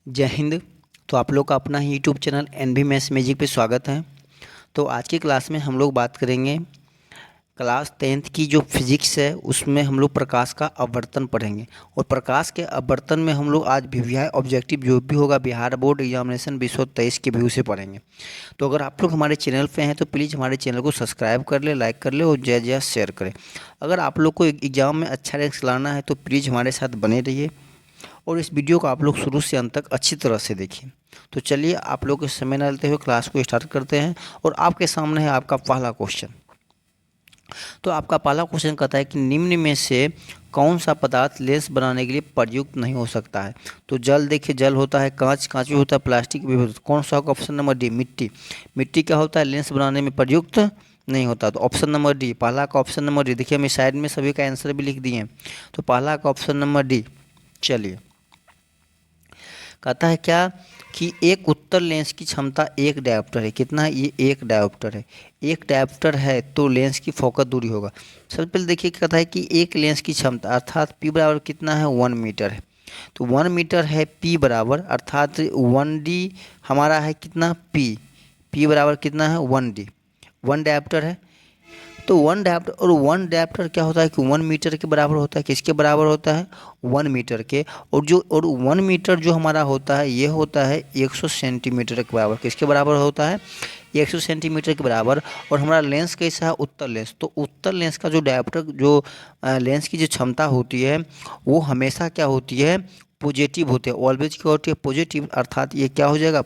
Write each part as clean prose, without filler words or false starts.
जय हिंद। तो आप लोग का अपना ही YouTube channel NB maths magic पे स्वागत है। तो आज की क्लास में हम लोग बात करेंगे क्लास 10th की जो फिजिक्स है उसमें हम लोग प्रकाश का अपवर्तन पढ़ेंगे। और प्रकाश के अपवर्तन में हम लोग आज वीवीआई ऑब्जेक्टिव जो भी होगा बिहार बोर्ड एग्जामिनेशन 2023 के व्यू से पढ़ेंगे। तो अगर आप लोग हमारे चैनल पे हैं तो प्लीज़ हमारे चैनल को सब्सक्राइब कर ले, लाइक कर ले और ज़्यादा शेयर करें। अगर आप लोग को एग्ज़ाम में अच्छा रैंक लाना है तो प्लीज़ हमारे साथ बने रहिए और इस वीडियो को आप लोग शुरू से अंत तक अच्छी तरह से देखिए। तो चलिए आप लोग के समय न लेते हुए क्लास को स्टार्ट करते हैं। और आपके सामने है आपका पहला क्वेश्चन। तो आपका पहला क्वेश्चन कहता है कि निम्न में से कौन सा पदार्थ लेंस बनाने के लिए प्रयुक्त नहीं हो सकता है। तो जल, देखिए जल होता है, कांच कांच भी होता है, प्लास्टिक भी होता है। कौन सा होगा? ऑप्शन नंबर डी मिट्टी। मिट्टी क्या होता है? लेंस बनाने में प्रयुक्त नहीं होता। तो ऑप्शन नंबर डी, पहला का ऑप्शन नंबर डी। देखिए हमें साइड में सभी का आंसर भी लिख दिए हैं। तो पहला का ऑप्शन नंबर डी। चलिए कहता है क्या कि एक उत्तल लेंस की क्षमता एक डायोप्टर है। कितना है? ये एक डायोप्टर है। एक डायोप्टर है तो लेंस की फोकस दूरी होगा। सबसे पहले देखिए कहता है कि एक लेंस की क्षमता अर्थात पी बराबर कितना है? 1 मीटर है। तो 1 मीटर है पी बराबर, अर्थात 1D हमारा है कितना? पी बराबर कितना है? 1D। 1 डायोप्टर है। तो 1 डायोप्टर, और 1 डायोप्टर क्या होता है कि 1 मीटर के बराबर होता है। किसके बराबर होता है? 1 मीटर के। और 1 मीटर जो हमारा होता है ये होता है 100 सेंटीमीटर के बराबर। किसके बराबर होता है? 100 सेंटीमीटर के बराबर। और हमारा लेंस कैसा है? उत्तल लेंस। तो उत्तल लेंस का जो डायोप्टर जो लेंस की जो क्षमता होती है वो हमेशा क्या होती है? पॉजिटिव होती है। ऑलवेज क्या होती है? पॉजिटिव। अर्थात ये क्या हो जाएगा?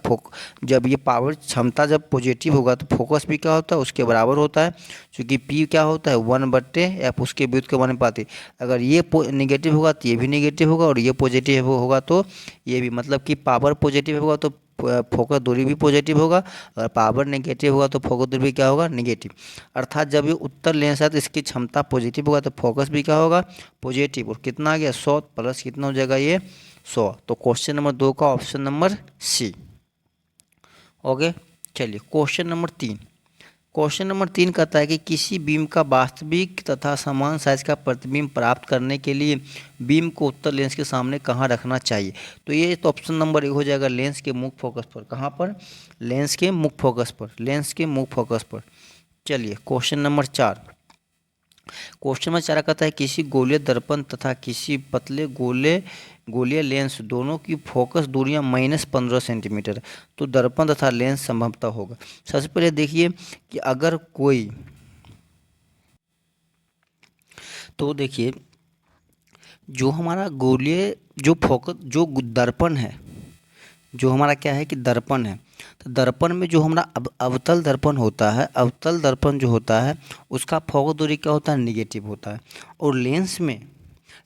जब ये पावर क्षमता जब पॉजिटिव होगा तो फोकस भी क्या होता है? उसके बराबर होता है। क्योंकि पी क्या होता है? 1/f उसके व्युत्क्रम के समानुपाती। अगर ये निगेटिव होगा तो ये भी निगेटिव होगा, और ये पॉजिटिव होगा तो ये भी। मतलब कि पावर पॉजिटिव होगा तो फोकस दूरी भी पॉजिटिव होगा, अगर पावर नेगेटिव होगा तो फोकस दूरी भी क्या होगा? नेगेटिव। अर्थात जब ये उत्तर लेंस है तो इसकी क्षमता पॉजिटिव होगा तो फोकस भी क्या होगा? पॉजिटिव। और कितना आ गया? 100 प्लस कितना हो जाएगा? ये 100। तो क्वेश्चन नंबर 2 का ऑप्शन नंबर सी। ओके, चलिए क्वेश्चन नंबर 3। क्वेश्चन नंबर 3 कहता है कि किसी बीम का वास्तविक तथा समान साइज का प्रतिबिंब प्राप्त करने के लिए बीम को उत्तल लेंस के सामने कहाँ रखना चाहिए। तो ये तो ऑप्शन नंबर 1 हो जाएगा, लेंस के मुख्य फोकस पर। कहाँ पर? लेंस के मुख्य फोकस पर। लेंस के मुख्य फोकस पर। चलिए क्वेश्चन नंबर 4। क्वेश्चन नंबर 4 कहता है किसी गोलीय दर्पण तथा किसी पतले गोलीय लेंस दोनों की फोकस दूरियां -15 सेंटीमीटर है। तो दर्पण तथा लेंस संभवतः होगा। सबसे पहले देखिए कि अगर कोई, तो देखिए जो हमारा गोलीय जो फोकस जो दर्पण है, जो हमारा क्या है कि दर्पण है, तो दर्पण में जो हमारा अवतल दर्पण होता है, अवतल दर्पण जो होता है उसका फोकस दूरी क्या होता है? निगेटिव होता है। और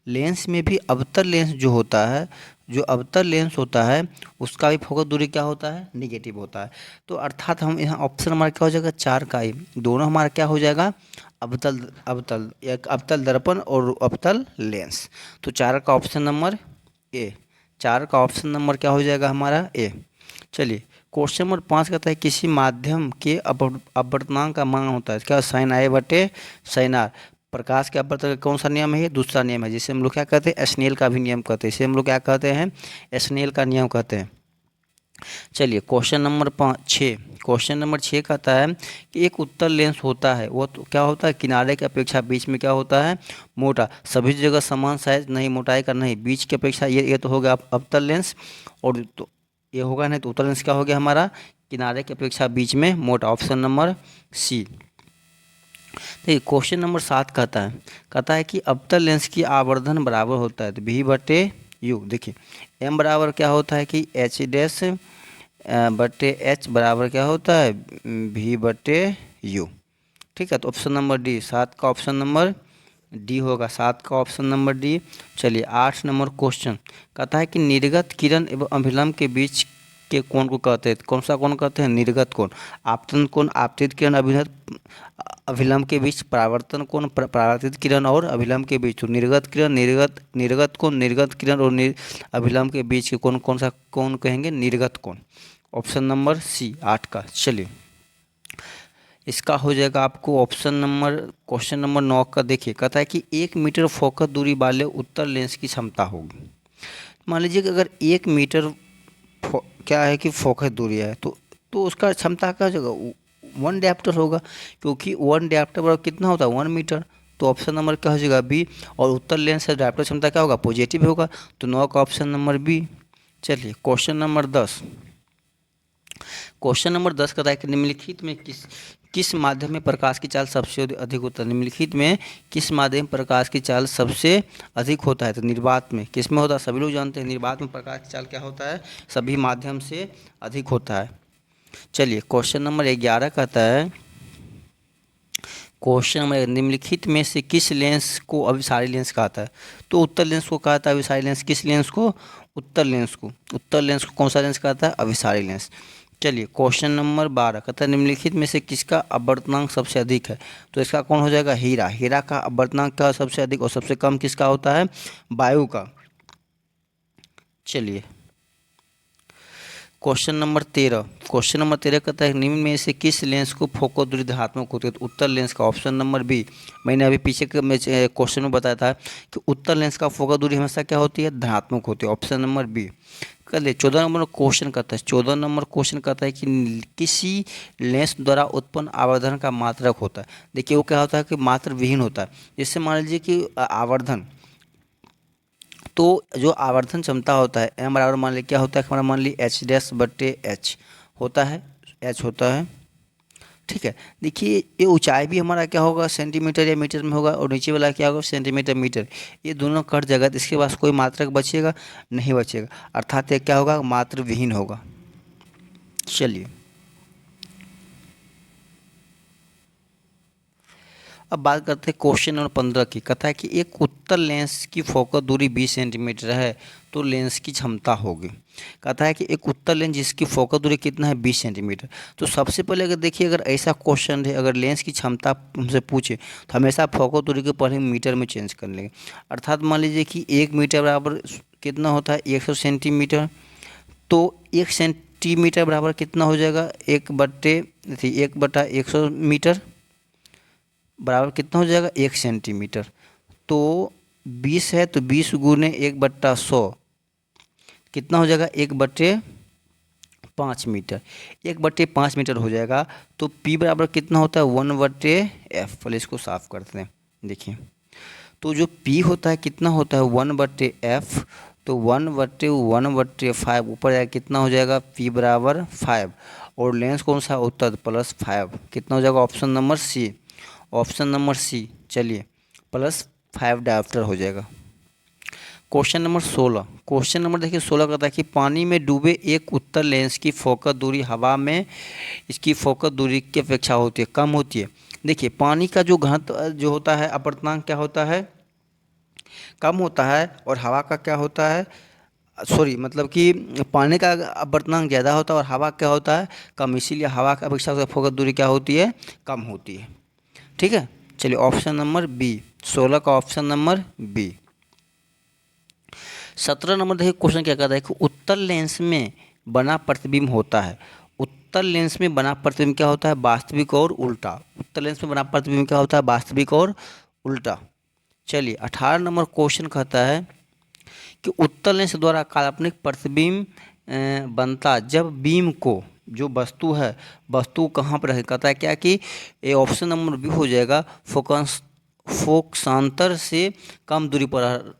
लेंस में भी अवतल लेंस जो होता है, जो अवतल लेंस होता है उसका भी फोकस दूरी क्या होता है? निगेटिव होता है। तो अर्थात हम यहाँ ऑप्शन हमारा क्या हो जाएगा? 4 का ही दोनों हमारा क्या हो जाएगा? अवतल अवतल एक अवतल दर्पण और अवतल लेंस। तो 4 का ऑप्शन नंबर ए। 4 का ऑप्शन नंबर क्या हो जाएगा हमारा? ए। चलिए क्वेश्चन नंबर 5 कहता है किसी माध्यम के अपवर्तनांक का मान होता है क्या? साइन आई बटे साइन आर। प्रकाश के अपवर्तन का कौन सा नियम है? ये दूसरा नियम है, जिसे हम लोग क्या कहते हैं? स्नेल का भी नियम कहते हैं। इसे हम लोग क्या कहते हैं? स्नेल का नियम कहते हैं। चलिए क्वेश्चन नंबर 6। क्वेश्चन नंबर 6 कहता है कि एक उत्तल लेंस होता है, वो तो क्या होता है? किनारे की अपेक्षा बीच में क्या होता है? मोटा। सभी जगह समान साइज नहीं, मोटाई का नहीं, बीच की अपेक्षा। ये तो हो गया अवतल लेंस। और तो ये होगा नहीं तो उत्तल लेंस क्या हो गया हमारा? किनारे की अपेक्षा बीच में मोटा। Option number C. देखिए क्वेश्चन नंबर 7 कहता है कि अवतल लेंस की आवर्धन बराबर होता है तो भी बटे यू। देखिए एम बराबर क्या होता है कि एच डैश बटे एच बराबर क्या होता है? भी बटे यू। ठीक है, तो ऑप्शन नंबर डी, 7 का ऑप्शन नंबर डी होगा। 7 का ऑप्शन नंबर डी। चलिए 8 नंबर क्वेश्चन कहता है कि निर्गत किरण एवं अभिलंब के बीच के कोण को कहते हैं, कौन सा कोण कहते हैं? निर्गत कोण। आपतन कोण आपतित किरण अभिलंब के बीच, परावर्तन कोण परावर्तित किरण और अभिलंब के बीच। तो निर्गत किरण निर्गत कोण, निर्गत किरण और अभिलंब के बीच के कोण कौन सा कोण कहेंगे? निर्गत कोण। ऑप्शन नंबर सी 8 का। चलिए इसका हो जाएगा आपको ऑप्शन नंबर, क्वेश्चन नंबर 9 का। देखिए कहता है कि 1 मीटर फोकस दूरी वाले उत्तल लेंस की क्षमता होगी। मान लीजिए कि अगर 1 मीटर क्या है कि फोकस दूरी है, तो उसका क्षमता क्या हो जाएगा, 1 डायप्टर होगा, क्योंकि 1 डायप्टर बराबर कितना होता है, 1 मीटर। तो ऑप्शन नंबर क्या हो जाएगा, बी। और उत्तर लेंस से डायप्टर क्षमता क्या होगा, पॉजिटिव होगा, तो 9 का ऑप्शन नंबर बी। चलिए क्वेश्चन नंबर 10। क्वेश्चन नंबर 10 कहता है कि निम्नलिखित में किस माध्यम में प्रकाश की चाल सबसे अधिक होता है। निम्नलिखित में किस माध्यम में प्रकाश की चाल सबसे अधिक होता है, तो निर्वात में। किस में होता है, सभी लोग जानते हैं निर्वात में प्रकाश की चाल क्या होता है, सभी माध्यम से अधिक होता है। चलिए क्वेश्चन नंबर 11 कहता है, क्वेश्चन नंबर निम्नलिखित में से किस लेंस को अभिसारी लेंस कहता है। तो उत्तर लेंस को कहता है अभिसारी लेंस। किस लेंस को, उत्तर लेंस को। उत्तर लेंस को कौन सा लेंस कहता है, अभिसारी लेंस। चलिए क्वेश्चन नंबर 12 कहता है निम्नलिखित में से किसका अपवर्तनांक सबसे अधिक है। तो इसका कौन हो जाएगा, हीरा। हीरा का अपवर्तनांक का सबसे अधिक और सबसे कम किसका होता है, वायु का। चलिए क्वेश्चन नंबर 13। क्वेश्चन नंबर 13 कहता है निम्न में से किस लेंस को फोकस दूरी धनात्मक होती है। तो उत्तर लेंस का, ऑप्शन नंबर बी। मैंने अभी पीछे के में क्वेश्चन में बताया था कि उत्तर लेंस का फोकस दूरी हमेशा क्या होती है, धनात्मक होती है, ऑप्शन नंबर बी। कर ले 14 नंबर क्वेश्चन कहता है, 14 नंबर क्वेश्चन कहता है कि किसी लेंस द्वारा उत्पन्न आवर्धन का मात्रक होता है। देखिए वो क्या होता है कि मात्र विहीन होता है। जैसे मान लीजिए कि आवर्धन, तो जो आवर्धन क्षमता होता है एम बराबर मान ली क्या होता है हमारा, मान ली एच डैश बटे एच होता है, एच होता है। ठीक है, देखिए ये ऊंचाई भी हमारा क्या होगा, सेंटीमीटर या मीटर में होगा, और नीचे वाला क्या होगा, सेंटीमीटर मीटर। ये दोनों कट जाएगा तो इसके पास कोई मात्रक बचेगा नहीं, बचेगा, अर्थात ये क्या होगा, मात्र विहीन होगा। चलिए अब बात करते हैं क्वेश्चन नंबर 15 की। कहता है कि एक उत्तर लेंस की फोकस दूरी 20 सेंटीमीटर है तो लेंस की क्षमता होगी। कहता है कि एक उत्तर लेंस जिसकी फोकस दूरी कितना है, 20 सेंटीमीटर। तो सबसे पहले अगर देखिए, अगर ऐसा क्वेश्चन है, अगर लेंस की क्षमता हमसे पूछे तो हमेशा फोकस दूरी के पहले मीटर में चेंज कर लेंगे। अर्थात मान लीजिए कि 1 मीटर बराबर कितना होता है, 100 सेंटीमीटर। तो 1 सेंटीमीटर बराबर कितना हो जाएगा, 1/100 मीटर बराबर कितना हो जाएगा, 1 सेंटीमीटर। तो 20 है तो 20 गुने 1/100 कितना हो जाएगा, 1/5 मीटर। 1/5 मीटर हो जाएगा। तो P बराबर कितना होता है, 1/f। पहले इसको साफ करते हैं। देखिए तो जो P होता है कितना होता है, 1/f। तो 1/1/5 ऊपर जाएगा कितना हो जाएगा, P बराबर 5। और लेंस कौन सा, उत्तर +5 कितना हो जाएगा, option number C. Option number C. चलिए +5 डायोप्टर हो जाएगा। Question number 16। क्वेश्चन नंबर देखिए 16 कहता है कि पानी में डूबे एक उत्तर लेंस की फोकस दूरी हवा में इसकी फोकस दूरी की अपेक्षा होती है, कम होती है। देखिए पानी का जो घनत्व जो होता है, अपवर्तनांक क्या होता है, कम होता है, और हवा का क्या होता है, सॉरी मतलब कि पानी का अपवर्तनांक ज़्यादा होता है और हवा क्या होता है, कम। इसीलिए हवा की अपेक्षा से फोकस दूरी क्या होती है, कम होती है। ठीक है, चलिए ऑप्शन नंबर बी, 16 का ऑप्शन नंबर बी। 17 नंबर देखिए क्वेश्चन क्या कहता है कि उत्तर लेंस में बना प्रतिबिंब होता है। उत्तर लेंस में बना प्रतिबिंब क्या होता है, वास्तविक और उल्टा। उत्तर लेंस में बना प्रतिबिंब क्या होता है, वास्तविक और उल्टा। चलिए 18 नंबर क्वेश्चन कहता है कि उत्तर लेंस द्वारा काल्पनिक प्रतिबिंब बनता जब बीम को, जो वस्तु है, वस्तु कहाँ पर है, कहता है क्या कि ये ऑप्शन नंबर बी हो जाएगा, फोकसांतर से कम दूरी पर।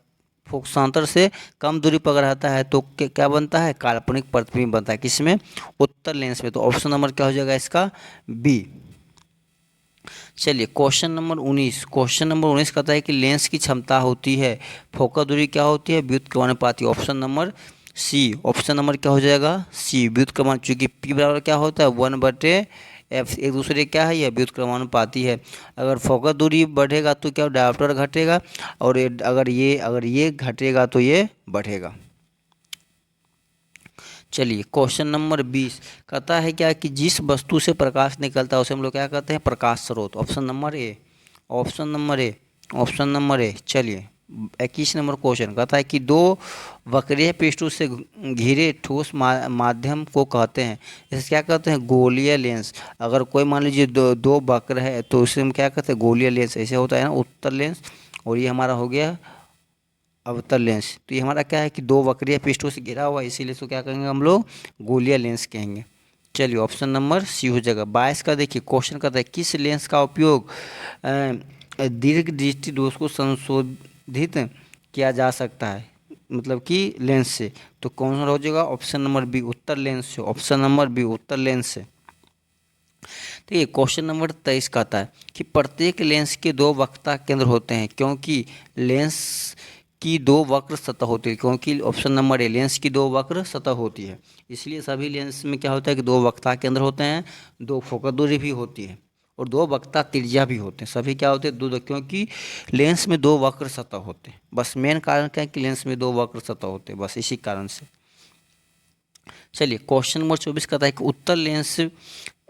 फोकसांतर से कम दूरी पर रहता है तो क्या बनता है, काल्पनिक प्रतिबिंब बनता है। किसमें, उत्तर लेंस में। तो ऑप्शन नंबर क्या हो जाएगा इसका, बी। चलिए क्वेश्चन नंबर 19। क्वेश्चन नंबर 19 कहता है कि लेंस की क्षमता होती है, फोकस दूरी क्या होती है, व्युत्क्रमानुपाती। Option number C. Option number क्या हो जाएगा, सी, व्युत्क्रमान। चूंकि P बराबर क्या होता है, 1/f, एक दूसरे क्या है, यह व्युत्क्रमानुपाती है। अगर फोकस दूरी बढ़ेगा तो क्या डायोप्टर घटेगा, और अगर ये घटेगा तो ये बढ़ेगा। चलिए क्वेश्चन नंबर 20 कहता है क्या कि जिस वस्तु से प्रकाश निकलता है उसे हम लोग क्या कहते हैं, प्रकाश स्रोत। Option number A. Option number A. Option number A. चलिए 21 नंबर क्वेश्चन कहता है कि दो वक्रीय पृष्ठों से घिरे ठोस माध्यम को कहते हैं, इसे क्या कहते हैं, गोलीय लेंस। अगर कोई मान लीजिए दो वक्र है तो उसे हम क्या कहते हैं, गोलीय लेंस। ऐसे होता है ना उत्तर लेंस, और ये हमारा हो गया अवतल लेंस। तो ये हमारा क्या है कि दो वक्रीय पृष्ठों से घिरा हुआ है, इसीलिए इसको क्या कहेंगे हम लोग, गोलीय लेंस कहेंगे। चलिए ऑप्शन नंबर सी हो जाएगा। 22 का देखिए क्वेश्चन करता है किस लेंस का उपयोग दीर्घ दृष्टि दोष को संशोधित किया जा सकता है, मतलब कि लेंस से। तो कौन सा हो जाएगा, ऑप्शन नंबर बी उत्तर लेंस से, ऑप्शन नंबर बी उत्तर लेंस से। तो ये क्वेश्चन नंबर 23 का आता है कि प्रत्येक लेंस के दो वक्रता केंद्र होते हैं क्योंकि लेंस की दो वक्र सतह होती है, क्योंकि ऑप्शन नंबर ए लेंस की दो वक्र सतह होती है, इसलिए सभी लेंस में क्या होता है कि दो वक्रता केंद्र होते हैं, दो फोकस दूरी भी होती है और दो वक्रता त्रिज्या भी होते हैं। सभी क्या होते हैं, दो, क्योंकि लेंस में दो वक्र सतह होते हैं। बस मेन कारण क्या है कि लेंस में दो वक्र सतह होते हैं, बस इसी कारण से। चलिए क्वेश्चन नंबर 24 कहता है कि उत्तर लेंस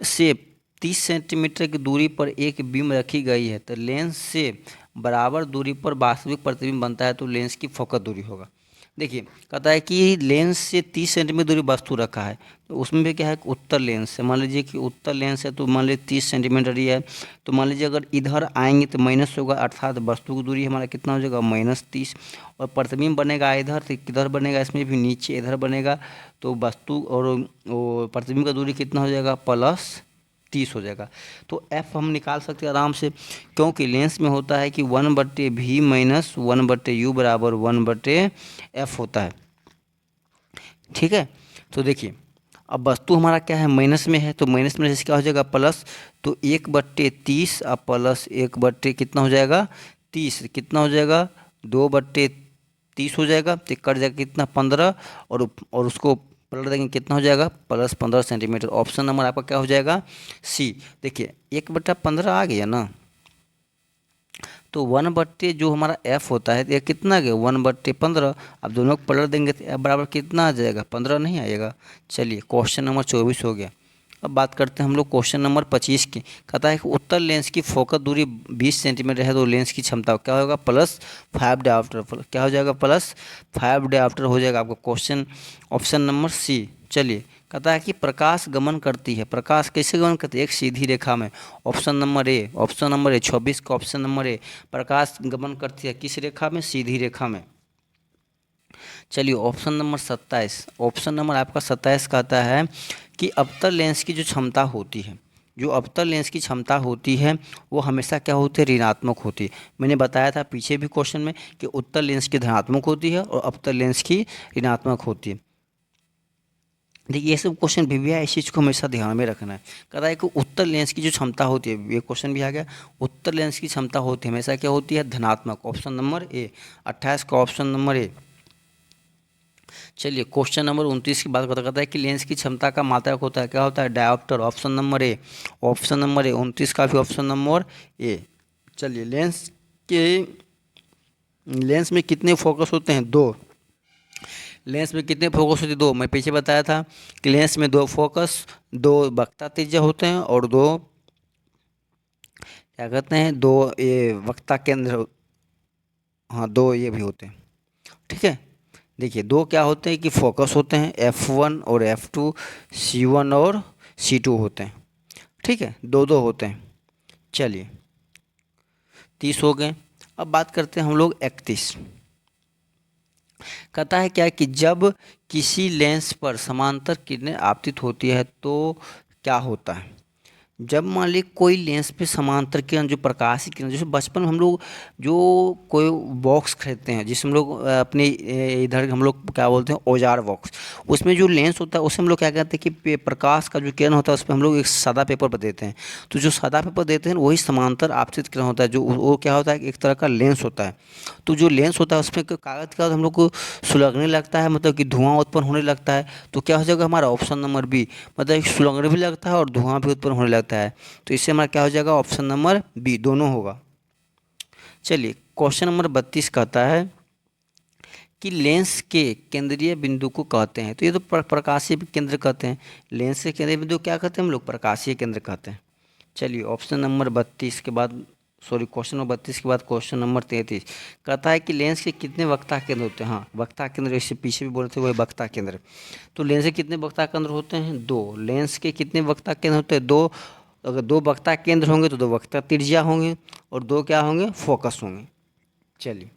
से 30 सेंटीमीटर की दूरी पर एक बीम रखी गई है, तो लेंस से बराबर दूरी पर वास्तविक प्रतिबिंब बनता है, तो लेंस की फोकस दूरी होगा। देखिए कहता है कि लेंस से 30 सेंटीमीटर दूरी वस्तु रखा है, तो उसमें भी क्या है उत्तर लेंस है। मान लीजिए कि उत्तर लेंस है, तो मान लीजिए 30 सेंटीमीटर ही है, तो मान लीजिए अगर इधर आएंगे तो माइनस होगा, अर्थात वस्तु की दूरी हमारा कितना हो जाएगा, -30। और प्रतिबिंब बनेगा इधर, तो किधर बनेगा, इसमें भी नीचे इधर बनेगा, तो वस्तु और वो प्रतिबिंब का दूरी कितना हो जाएगा, +30 हो जाएगा। तो एफ हम निकाल सकते हैं आराम से, क्योंकि लेंस में होता है कि 1/v माइनस 1/u बराबर 1/f होता है। ठीक है, तो देखिए अब वस्तु हमारा क्या है, माइनस में है, तो माइनस में जैसे क्या हो जाएगा प्लस, तो 1/30 अब प्लस 1/ कितना हो जाएगा 30, कितना हो जाएगा 2/30 हो जाएगा, तो कट जाएगा कितना 15, और उसको पलट देंगे कितना हो जाएगा +15 सेंटीमीटर। ऑप्शन नंबर आपका क्या हो जाएगा, सी। देखिए 1/15 आ गया ना, तो 1/ जो हमारा एफ होता है ये कितना गया 1/15। अब दोनों को पलट देंगे तो एफ बराबर कितना आ जाएगा 15 नहीं आएगा। चलिए क्वेश्चन नंबर 24 हो गया। अब बात करते हैं हम लोग क्वेश्चन नंबर 25 की। कहता है कि उत्तर लेंस की फोकस दूरी 20 सेंटीमीटर है, तो लेंस की क्षमता क्या होगा +5 डायोप्टर, क्या हो जाएगा +5 डायोप्टर हो जाएगा आपका क्वेश्चन, ऑप्शन नंबर सी। चलिए कहता है कि प्रकाश गमन करती है, प्रकाश कैसे गमन करती है, एक सीधी रेखा में। Option number A, option number A 26 का ऑप्शन नंबर ए, प्रकाश गमन करती है किस रेखा में, सीधी रेखा में। चलिए ऑप्शन नंबर 27, ऑप्शन नंबर आपका 27 कहता है कि अवतल लेंस की जो क्षमता होती है, जो अवतल लेंस की क्षमता होती है वो हमेशा क्या होती है, ऋणात्मक होती है। मैंने बताया था पीछे भी क्वेश्चन में कि उत्तल लेंस की धनात्मक होती है और अवतल लेंस की ऋणात्मक होती है। देखिए ये सब क्वेश्चन भी है, इस चीज़ को हमेशा ध्यान में रखना है। कह रहा है कि उत्तर लेंस की जो क्षमता होती है, ये क्वेश्चन भी आ गया, उत्तर लेंस की क्षमता होती है हमेशा क्या होती है, धनात्मक। ऑप्शन नंबर ए, 28 का ऑप्शन नंबर ए। चलिए क्वेश्चन नंबर 29 की बात करता है कि लेंस की क्षमता का मात्रक होता है, क्या होता है, dioptre. Option number A, option number A 29 का भी ऑप्शन नंबर ए। चलिए लेंस में कितने फोकस होते हैं, दो। लेंस में कितने फोकस होते हैं, दो। मैं पीछे बताया था कि लेंस में दो फोकस, दो वक्रता त्रिज्या होते हैं और दो क्या कहते हैं, दो ये वक्रता केंद्र, हाँ दो ये भी होते हैं। ठीक है, देखिए दो क्या होते हैं कि फोकस होते हैं, F1 और F2, C1 और C2 होते हैं। ठीक है, दो दो होते हैं। चलिए 30 हो गए। अब बात करते हैं हम लोग 31। कहता है क्या कि जब किसी लेंस पर समांतर किरणें आपतित होती है तो क्या होता है। जब मान ली कोई लेंस पे समांतर किरण, जो प्रकाशीय किरण, जैसे बचपन में हम लोग जो कोई बॉक्स खरीदते हैं, जिसमें हम लोग अपने इधर हम लोग क्या बोलते हैं औजार बॉक्स, उसमें जो लेंस होता है उसमें हम लोग क्या कहते हैं कि प्रकाश का जो किरण होता है उस पर हम लोग एक सादा पेपर पर देते हैं। तो जो सादा पेपर देते हैं वही समांतर आपतित किरण होता है, जो वो क्या होता है एक तरह का लेंस होता है। तो जो लेंस होता है उसमें कागज़ का हम लोग को सुलगने लगता है, मतलब कि धुआं उत्पन्न होने लगता है। तो क्या हो जाएगा हमारा ऑप्शन नंबर बी, मतलब सुलगने भी लगता है और धुआं भी उत्पन्न होने लगता है। तो इससे हमारा क्या हो जाएगा, ऑप्शन नंबर बी, दोनों होगा। चलिए क्वेश्चन नंबर 32 कहता है कि लेंस के केंद्रीय बिंदु को कहते हैं, तो ये तो प्रकाशीय केंद्र कहते हैं। लेंस के केंद्रीय बिंदु क्या कहते हैं हम लोग, प्रकाशीय केंद्र कहते हैं। चलिए ऑप्शन नंबर 32 के बाद, सॉरी क्वेश्चन नंबर 32 के बाद क्वेश्चन नंबर 33 कहता है कि लेंस के कितने वक्ता केंद्र होते हैं। हाँ वक्ता केंद्र, इससे पीछे भी बोले थे वही वक्ता केंद्र। तो लेंस के कितने वक्ता केंद्र होते हैं, दो। लेंस के कितने वक्ता केंद्र होते हैं, दो। अगर दो वक्ता केंद्र होंगे तो दो वक्ता त्रिज्या होंगे और दो क्या होंगे, फोकस होंगे। चलिए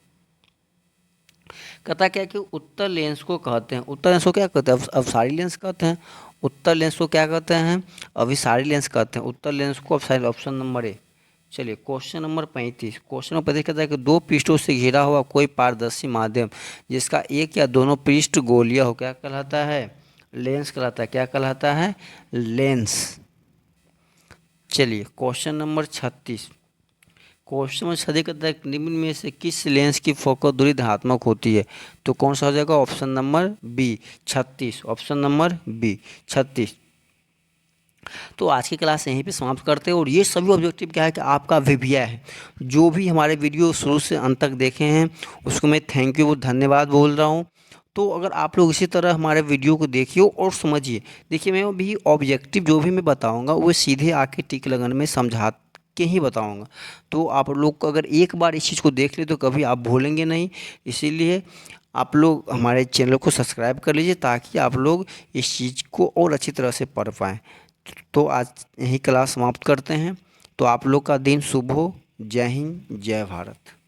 कहता क्या है कि उत्तर लेंस को कहते हैं, उत्तर लेंस को क्या कहते हैं, अभिसारी लेंस कहते हैं। उत्तर लेंस को क्या कहते हैं, अभिसारी लेंस कहते हैं। उत्तर लेंस को अभिसारी, ऑप्शन नंबर ए। चलिए क्वेश्चन नंबर 35। क्वेश्चन नंबर 35 कहता है कि दो पृष्ठों से घिरा हुआ कोई पारदर्शी माध्यम जिसका एक या दोनों पृष्ठ गोलीय हो, क्या कहलाता है, लेंस कहलाता है। क्या कहलाता है, लेंस। चलिए क्वेश्चन नंबर 36। क्वेश्चन नंबर 36 कहता है निम्न में से किस लेंस की फोकस दूरी धनात्मक होती है, तो कौन सा हो जाएगा, option number B 36, option number B 36। तो आज की क्लास यहीं पे समाप्त करते हैं। और ये सभी ऑब्जेक्टिव क्या है कि आपका वीवीआई है। जो भी हमारे वीडियो शुरू से अंत तक देखे हैं उसको मैं थैंक यू, धन्यवाद बोल रहा हूँ। तो अगर आप लोग इसी तरह हमारे वीडियो को देखिए और समझिए। देखिए मैं भी ऑब्जेक्टिव जो भी मैं बताऊँगा वो सीधे आके टिक लगन में समझा के ही बताऊँगा। तो आप लोग को अगर एक बार इस चीज़ को देख ले तो कभी आप भूलेंगे नहीं। इसीलिए आप लोग हमारे चैनल को सब्सक्राइब कर लीजिए ताकि आप लोग इस चीज़ को और अच्छी तरह से पढ़ पाएँ। तो आज यही क्लास समाप्त करते हैं। तो आप लोग का दिन शुभ हो। जय हिंद, जय भारत।